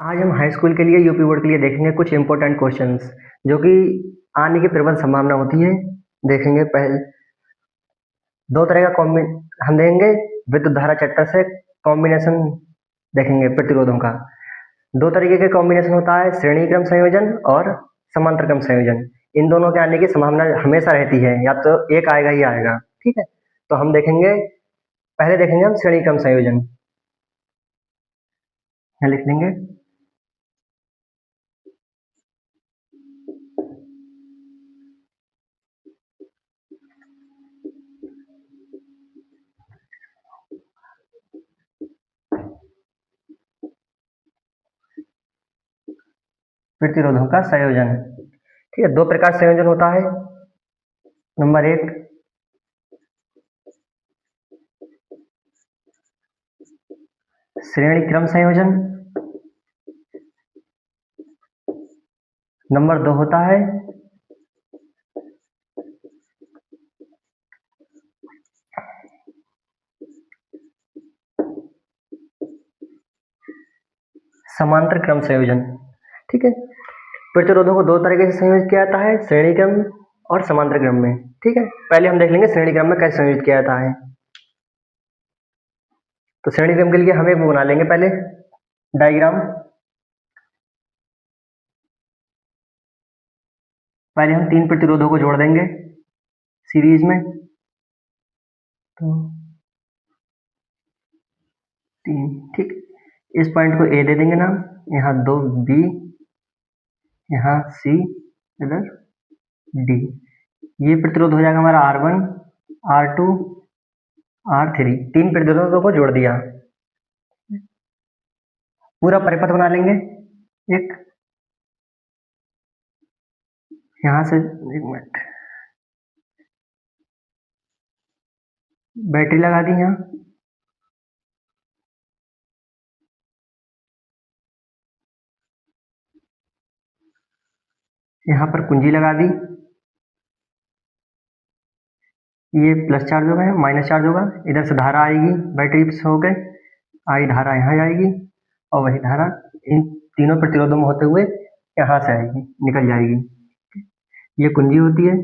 आज हम high school के लिए यूपी बोर्ड के लिए देखेंगे कुछ इंपॉर्टेंट क्वेश्चंस जो कि आने की प्रबल संभावना होती है। देखेंगे पहले दो तरह का कॉम्बि हम देखेंगे विद्युत धारा चैप्टर से कॉम्बिनेशन देखेंगे प्रतिरोधों का। दो तरीके के कॉम्बिनेशन होता है, श्रेणी क्रम संयोजन और समांतर क्रम संयोजन। इन दोनों के आने की संभावना हमेशा रहती है, या तो एक आएगा ही आएगा। ठीक है, तो हम देखेंगे, पहले देखेंगे हम श्रेणी क्रम संयोजन। यहाँ लिख लेंगे प्रतिरोधों का संयोजन। ठीक है, दो प्रकार से संयोजन होता है। नंबर एक, श्रेणी क्रम संयोजन। नंबर दो होता है समांतर क्रम संयोजन। ठीक है, प्रतिरोधों को दो तरीके से संयोजित किया जाता है, श्रेणी क्रम और समांतर क्रम में। ठीक है, पहले हम देख लेंगे श्रेणी क्रम में कैसे संयोजित किया जाता है। तो श्रेणी क्रम के लिए हम एक वो बना लेंगे पहले डायग्राम। पहले हम तीन प्रतिरोधों को जोड़ देंगे सीरीज में। तो तीन, ठीक, इस पॉइंट को ए दे देंगे नाम, यहाँ दो बी, यहाँ सी, इधर डी। ये प्रतिरोध हो जाएगा हमारा R1, R2, R3। तीन प्रतिरोधों को जोड़ दिया। पूरा परिपथ बना लेंगे एक, यहाँ से एक मिनट, बैटरी लगा दी यहाँ, यहाँ पर कुंजी लगा दी। ये प्लस चार्ज होगा, माइनस चार्ज होगा, इधर से धारा आएगी बैटरी से होकर, आई धारा यहाँ जाएगी और वही धारा इन तीनों प्रतिरोधों में होते हुए यहाँ से आएगी, निकल जाएगी। ये कुंजी होती है,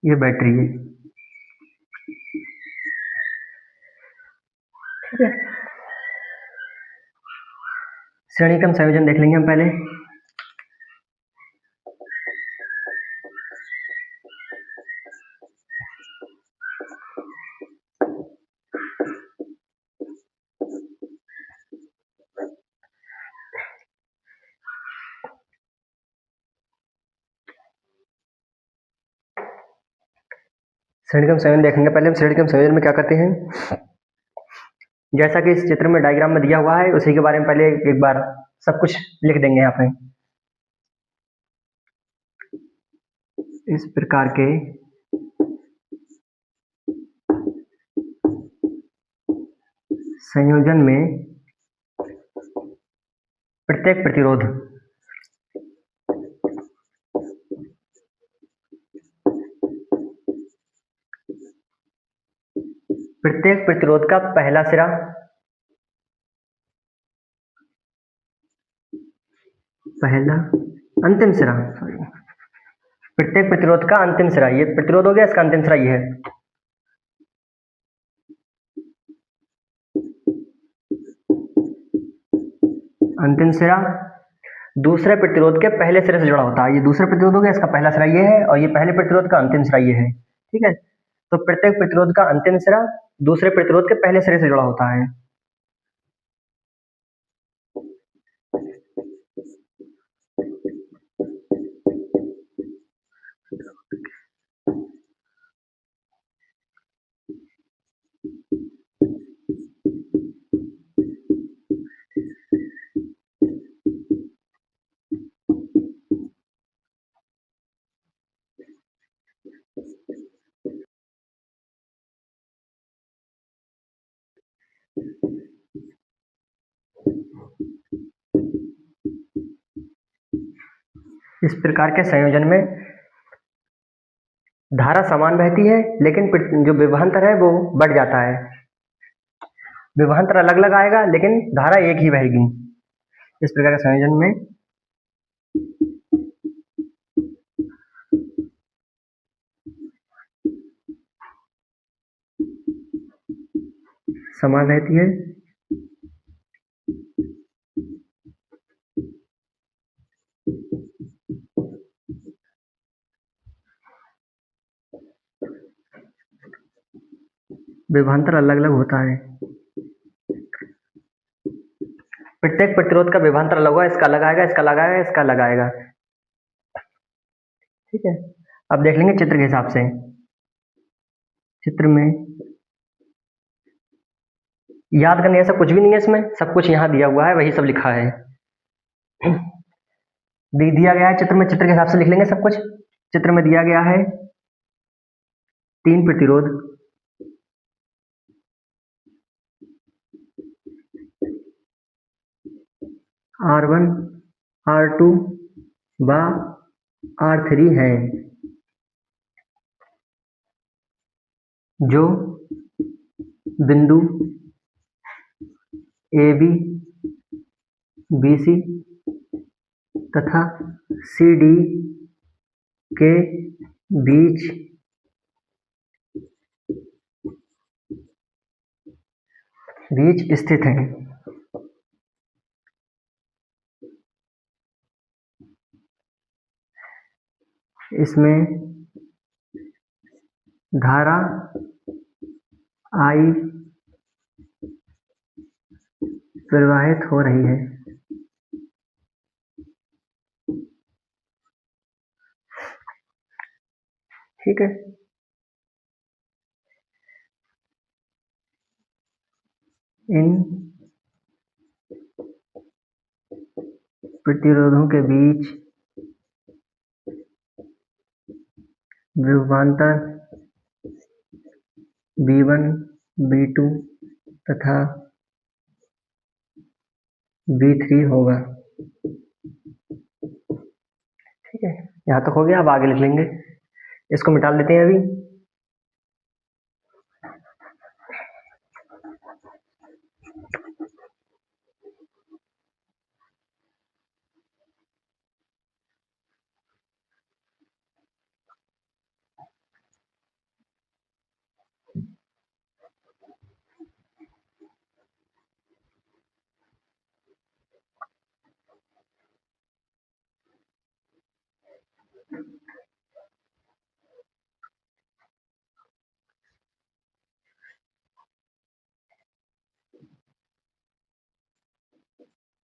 ये बैटरी है। ठीक है, श्रेणी क्रम संयोजन देख लेंगे हम पहले। श्रेणी क्रम संयोजन देखेंगे पहले हम। श्रेणी क्रम संयोजन में क्या करते हैं, जैसा कि इस चित्र में डायग्राम में दिया हुआ है उसी के बारे में पहले एक बार सब कुछ लिख देंगे यहाँ पे। इस प्रकार के संयोजन में प्रत्येक प्रतिरोध का पहला सिरा अंतिम सिरा, प्रत्येक प्रतिरोध का अंतिम सिरा, ये प्रतिरोध हो गया, इसका अंतिम सिरा ये है। अंतिम सिरा दूसरे प्रतिरोध के पहले सिरे से जुड़ा होता है। ये दूसरा प्रतिरोध हो गया, इसका पहला सिरा ये है, और ये पहले प्रतिरोध का अंतिम सिरा ये है। ठीक है, तो प्रत्येक प्रतिरोध का अंतिम सिरा दूसरे प्रतिरोध के पहले सिरे से जुड़ा होता है। इस प्रकार के संयोजन में धारा समान बहती है, लेकिन जो विभवांतर है वो बढ़ जाता है। विभवांतर अलग अलग आएगा लेकिन धारा एक ही बहेगी। इस प्रकार के संयोजन में समान रहती है। विभवांतर अलग अलग होता है। प्रत्येक प्रतिरोध का विभवांतर अलग होगा, इसका अलग आएगा, इसका अलग आएगा, इसका अलग आएगा। ठीक है, अब देख लेंगे चित्र के हिसाब से। चित्र में याद करने ऐसा कुछ भी नहीं है, इसमें सब कुछ यहाँ दिया हुआ है, वही सब लिखा है। दिया गया है चित्र में, चित्र के हिसाब से लिख लेंगे सब कुछ। चित्र में दिया गया है 3 प्रतिरोध, R1, R2 व R3 हैं, जो बिंदु AB, BC तथा CD के बीच स्थित हैं। इसमें धारा I प्रवाहित हो रही है। ठीक है, इन प्रतिरोधों के बीच विभवांतर V1, V2 तथा V3 होगा। ठीक है, यहाँ तक हो गया। अब आगे लिख लेंगे, इसको मिटा लेते हैं अभी।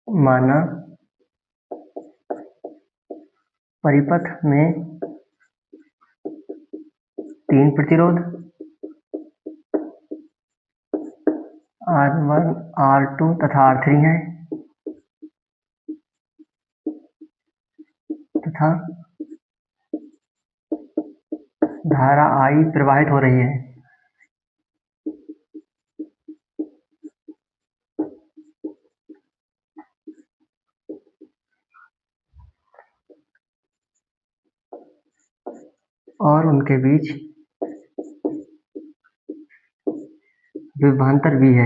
माना परिपथ में 3 प्रतिरोध R1, R2 तथा R3 हैं तथा धारा I प्रवाहित हो रही है। और उनके बीच विभवांतर भी है।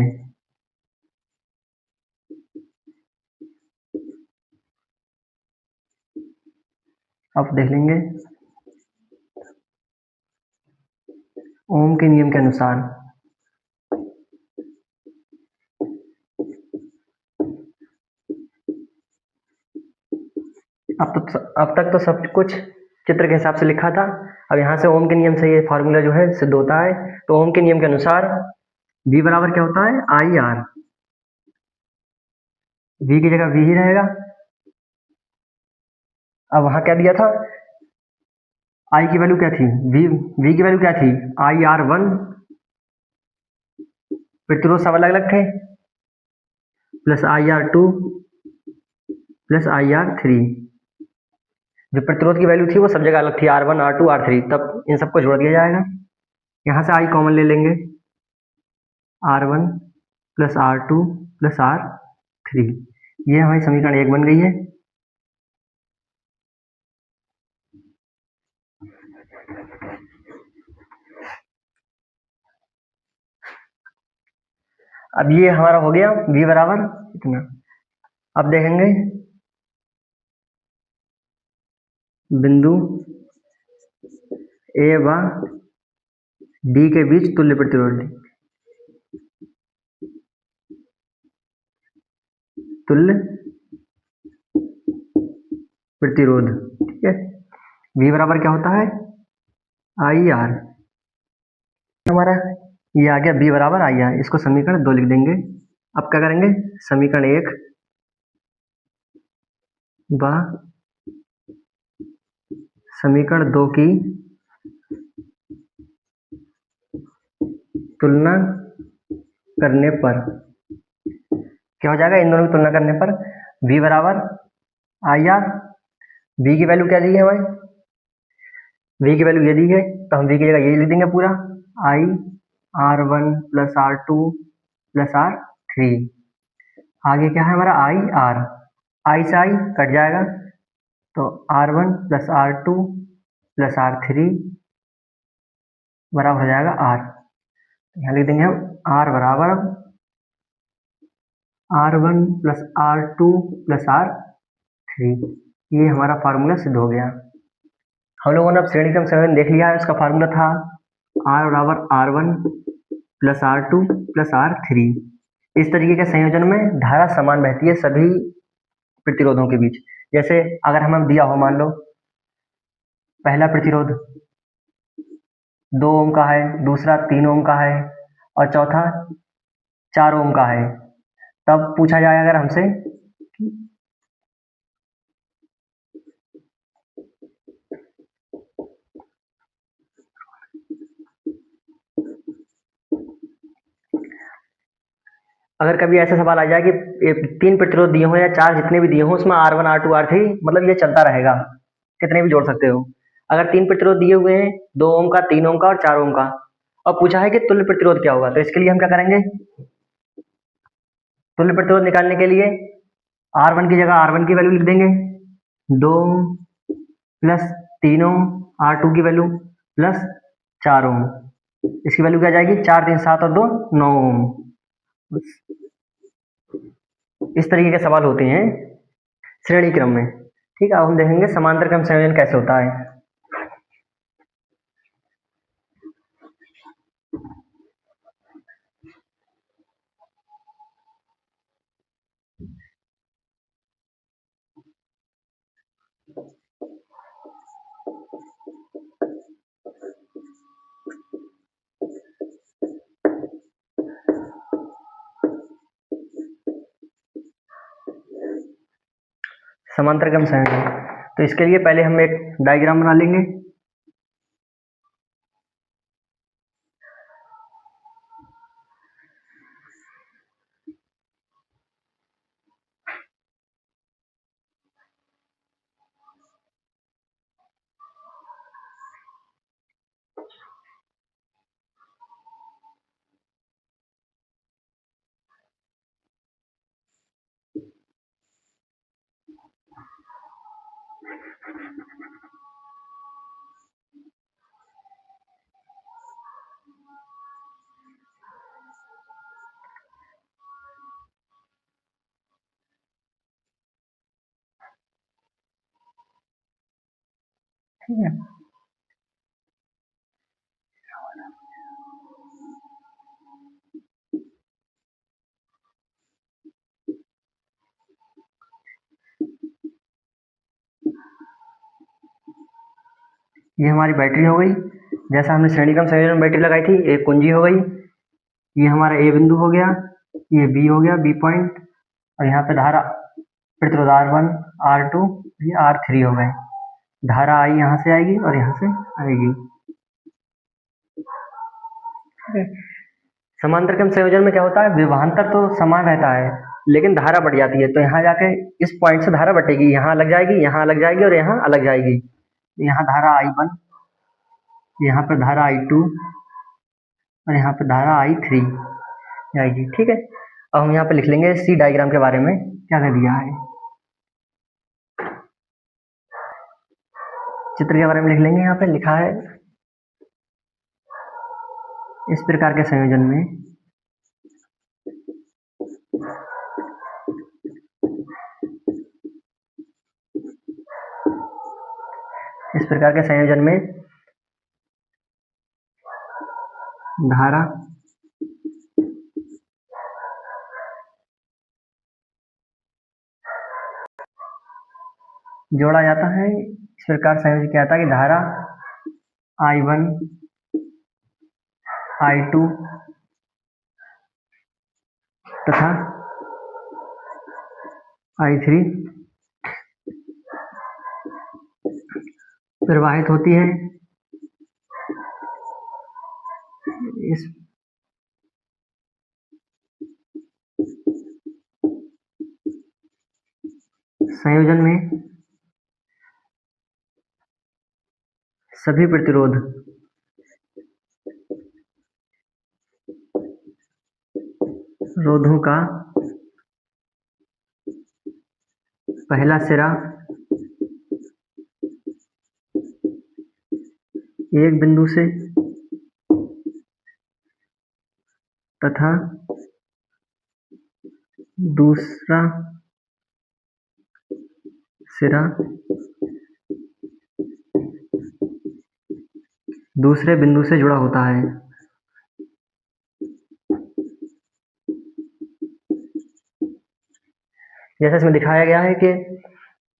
अब देख लेंगे ओम के नियम के अनुसार अब तक तो सब कुछ चित्र के हिसाब से लिखा था। अब यहाँ से ओम के नियम से ये फार्मूला जो है सिद्ध होता है। तो ओम के नियम के अनुसार V बराबर क्या होता है, IR। V की जगह V ही रहेगा। अब वहां क्या दिया था, I की वैल्यू क्या थी, V की वैल्यू क्या थी, IR1। प्रतिरोध सब अलग अलग थे, प्लस IR2 प्लस IR3। जो प्रतिरोध की वैल्यू थी वो सब जगह अलग थी, R1, R2, R3। तब इन सबको जोड़ दिया जाएगा। यहाँ से I कॉमन ले लेंगे, R1 plus R2 plus R3। ये हमारी समीकरण 1 बन गई है। अब ये हमारा हो गया v बराबर इतना। अब देखेंगे बिंदु ए व डी के बीच तुल्य प्रतिरोध, तुल्य प्रतिरोध, ठीक है। v बराबर क्या होता है, आई आर। हमारा ये आ गया b बराबर आई आर, इसको समीकरण 2 लिख देंगे। अब क्या करेंगे, समीकरण 1 व समीकरण 2 की तुलना करने पर क्या हो जाएगा, इन दोनों की तुलना करने पर v बराबर आई आर। v की वैल्यू क्या दी है हमारी, v की वैल्यू ये दी है, तो हम v की जगह ये लिख देंगे पूरा, I R one plus R two plus R three. आगे क्या है हमारा आई आर, आई से आई कट जाएगा, तो R one plus R two plus R three बराबर हो जाएगा आर। यहाँ लिख देंगे हम आर बराबर R one plus R two plus R three. ये हमारा फार्मूला सिद्ध हो गया। हम लोगों ने अब श्रेणी क्रम संयोजन देख लिया है, उसका फार्मूला था आर बराबर R one plus R two plus R three. इस तरीके के संयोजन में धारा समान बहती है सभी प्रतिरोधों के बीच। जैसे अगर हमें दिया हो, मान लो पहला प्रतिरोध 2 ओम का है, दूसरा 3 ओम का है और चौथा 4 ओम का है, तब पूछा जाए अगर हमसे अगर कभी ऐसा सवाल आ जाए कि 3 प्रतिरोध दिए हो या 4 जितने भी दिए हो उसमें R1 R2 R3 मतलब ये चलता रहेगा, कितने भी जोड़ सकते हो। अगर 3 प्रतिरोध दिए हुए हैं, 2 ओम का, 3 ओम का और 4 ओम का, और पूछा है कि तुल्य प्रतिरोध क्या होगा, तो इसके लिए हम क्या करेंगे, तुल्य प्रतिरोध निकालने के लिए R1 की जगह R1 की वैल्यू लिख देंगे, 2 ओम प्लस 3 ओम, R2 की वैल्यू प्लस 4 ओम, इसकी वैल्यू क्या जाएगी, 4 3 7 और 2 9 ओम। इस तरीके के सवाल होते हैं श्रेणी क्रम में। ठीक है, अब हम देखेंगे समांतर क्रम संयोजन कैसे होता है। समांतर क्रम संयोजन, तो इसके लिए पहले हम एक डायग्राम बना लेंगे। ठीक है, ये हमारी बैटरी हो गई। जैसा हमने श्रेणी क्रम संयोजन में बैटरी लगाई थी, एक कुंजी हो गई, ये हमारा ए बिंदु हो गया, ये बी हो गया, बी पॉइंट, और यहाँ पे धारा प्रतिरोध R1 R2 ये R3 हो गए। धारा आई यहाँ से आएगी और यहाँ से आएगी। ठीक है, समांतर क्रम संयोजन में क्या होता है, विभवांतर तो समान रहता है लेकिन धारा बढ़ जाती है, तो यहाँ जाके इस पॉइंट से धारा बटेगी, यहाँ अलग जाएगी, यहाँ अलग जाएगी और यहाँ अलग जाएगी। यहाँ धारा I1, यहाँ पर धारा I2 और यहाँ पर धारा I3 आएगी। ठीक है, अब हम यहाँ पे लिख लेंगे सी डायग्राम के बारे में क्या कर दिया है, चित्र के बारे में लिख लेंगे। यहाँ पे लिखा है इस प्रकार के संयोजन में इस प्रकार के संयोजन में धारा जोड़ा जाता है। इस प्रकार संयोजन क्या आता है कि धारा I1 I2 तथा I3 प्रवाहित होती है। इस संयोजन में सभी रोधों का पहला सिरा एक बिंदु से तथा दूसरा सिरा दूसरे बिंदु से जुड़ा होता है। जैसे इसमें दिखाया गया है कि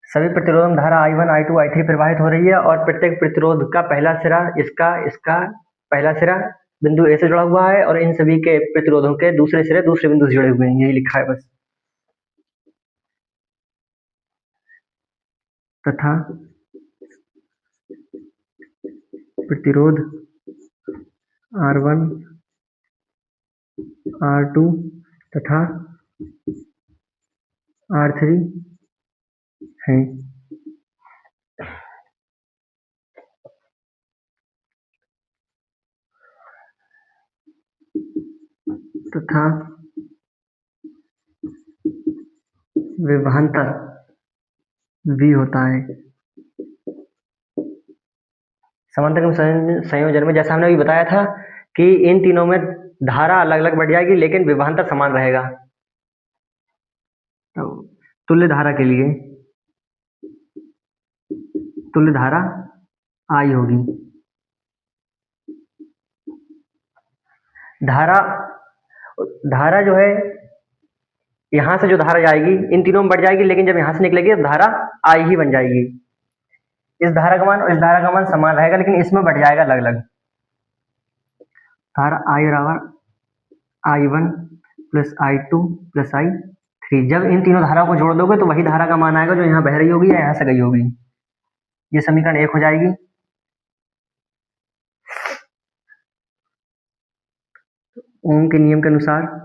सभी प्रतिरोध में धारा I1 I2 I3 प्रवाहित हो रही है और प्रत्येक प्रतिरोध का पहला सिरा इसका पहला सिरा बिंदु ए से जुड़ा हुआ है और इन सभी के प्रतिरोधों के दूसरे सिरे दूसरे बिंदु से जुड़े हुए हैं, यही लिखा है बस। तथा प्रतिरोध R1 R2 तथा R3 है। तथा विभवांतर V होता है। समांतर संयोजन में जैसा हमने अभी बताया था कि इन तीनों में धारा अलग अलग बढ़ जाएगी लेकिन विभवांतर समान रहेगा। तो तुल्य धारा के लिए तुल्य धारा I होगी। धारा जो है यहां से जो धारा जाएगी इन तीनों में बढ़ जाएगी लेकिन जब यहां से निकलेगी तो धारा I ही बन जाएगी। इस धारा का मान और इस धारा का मान समान रहेगा लेकिन इसमें बढ़ जाएगा अलग अलग। धारा I बराबर I1 plus I2 plus I3। जब इन तीनों धाराओं को जोड़ दोगे तो वही धारा का मान आएगा जो यहाँ बह रही होगी या यहाँ से गई होगी। ये समीकरण 1 हो जाएगी। ओम के नियम के अनुसार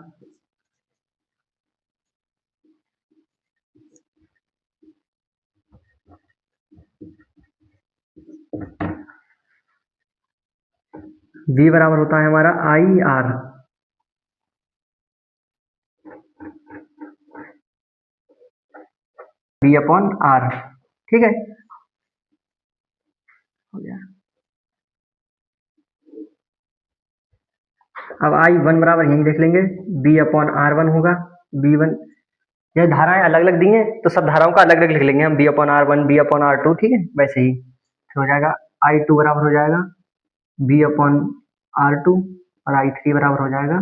V बराबर होता है हमारा IR V अपॉन R। ठीक है, हो गया। अब I1 बराबर यही देख लेंगे B अपॉन R1 होगा। B1 ये धाराएं अलग अलग दी हैं तो सब धाराओं का अलग अलग लिख लेंगे हम, B upon R1 B upon R2। ठीक है, वैसे ही हो जाएगा। I2 बराबर हो जाएगा B अपॉन R2 और I3 बराबर हो जाएगा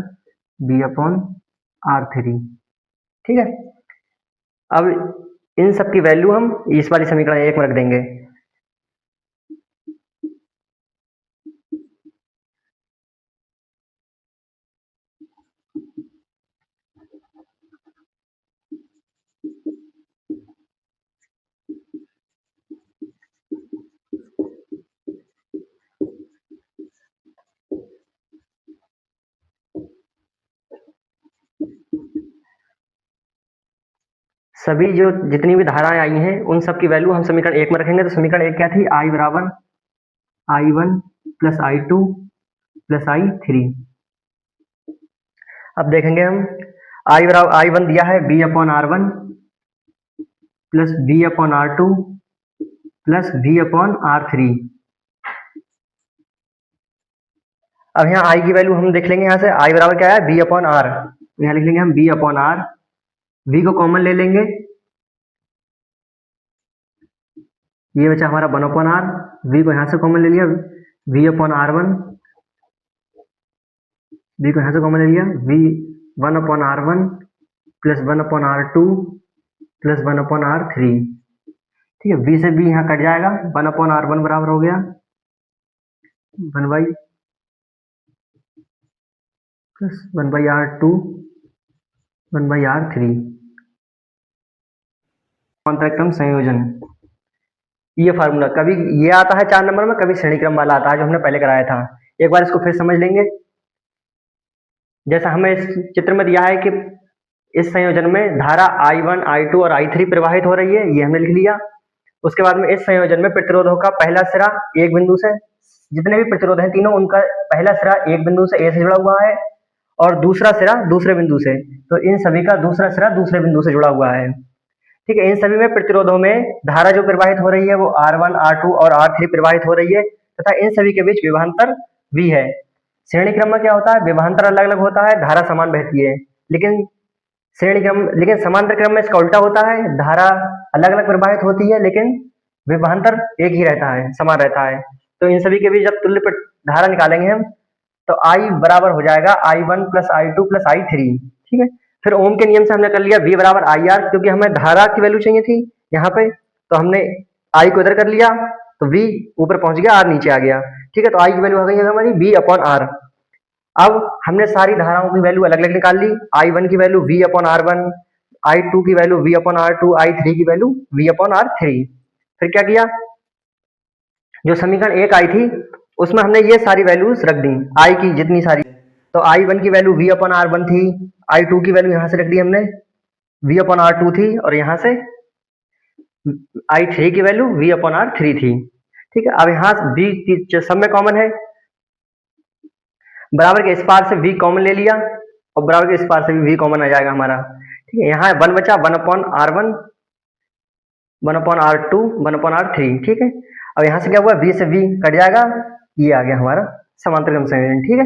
B अपॉन R3। ठीक है, अब इन सब की वैल्यू हम इस वाली समीकरण 1 में रख देंगे। सभी जो जितनी भी धाराएं आई हैं उन सब की वैल्यू हम समीकरण 1 में रखेंगे। तो समीकरण 1 क्या थी? I बराबर I1 plus I2 plus I3। अब देखेंगे हम I बराबर I1 दिया है B upon R1 plus B upon R2 plus B upon R3। अब यहाँ I की वैल्यू हम देख लेंगे। यहाँ से I बराबर क्या है? B upon R। यहाँ लिख लेंगे हम B अपॉन R। V को कॉमन ले लेंगे ये बचा हमारा 1/r, v को यहाँ से कॉमन ले लिया, v/r1, v को यहाँ से कॉमन ले लिया, v 1/r1 plus 1/r2 plus 1/r3। ठीक है, v से v यहाँ कट जाएगा, 1/r1 बराबर हो गया 1 प्लस 1/r2 1/r3। समांतर क्रम संयोजन, ये फार्मूला कभी ये आता है 4 नंबर में, कभी श्रेणी क्रम वाला आता है जो हमने पहले कराया था। एक बार इसको फिर समझ लेंगे। जैसा हमें इस चित्र में दिया है कि इस संयोजन में धारा I1, I2 और I3 प्रवाहित हो रही है, ये हमने लिख लिया। उसके बाद में इस संयोजन में प्रतिरोधों का पहला सिरा एक बिंदु से, जितने भी प्रतिरोध हैं तीनों, उनका पहला सिरा एक बिंदु से A से जुड़ा हुआ है और दूसरा सिरा दूसरे बिंदु से, तो इन सभी का दूसरा सिरा दूसरे बिंदु से जुड़ा हुआ है। ठीक है, इन सभी में प्रतिरोधों में धारा जो प्रवाहित हो रही है वो R1, R2 और R3 प्रवाहित हो रही है तथा इन सभी के बीच विभवांतर V है। श्रेणी क्रम में क्या होता है, विभवांतर अलग अलग होता है, धारा समान बहती है, लेकिन समांतर क्रम में इसका उल्टा होता है, धारा अलग अलग प्रवाहित होती है लेकिन विभवांतर एक ही रहता है, समान रहता है। तो इन सभी के बीच जब तुल्य धारा निकालेंगे हम, तो I बराबर हो जाएगा I1 plus I2 plus I3। ठीक है, फिर ओम के नियम से हमने कर लिया V बराबर IR, क्योंकि हमें धारा की वैल्यू चाहिए थी यहाँ पे, तो हमने I को इधर कर लिया, तो V ऊपर पहुंच गया, R नीचे आ गया। ठीक है, तो I की वैल्यू आ गई है हमारी V/R। अब हमने सारी धाराओं की वैल्यू अलग अलग निकाल ली, I1 की वैल्यू V/R1, I2 की वैल्यू V/R2, I3 की वैल्यू V/R3। फिर क्या किया, जो समीकरण 1 आई थी उसमें हमने ये सारी वैल्यूज रख दी, I की जितनी सारी, तो I1 की वैल्यू V/R1 थी, I2 की वैल्यू यहाँ से रख दी हमने V/R2 थी, और यहाँ से I3 की वैल्यू V/R3 थी। ठीक है, अब यहाँ V सब में कॉमन है, बराबर के इस पार से V कॉमन ले लिया और बराबर के इस पार से भी V कॉमन आ जाएगा हमारा। ठीक है, यहाँ 1 बचा, 1/R1, 1/R2, 1/R3। ठीक है, अब यहाँ से क्या हुआ, V से V कट जाएगा, ये आ गया हमारा समांतर क्रम संयोजन। ठीक है।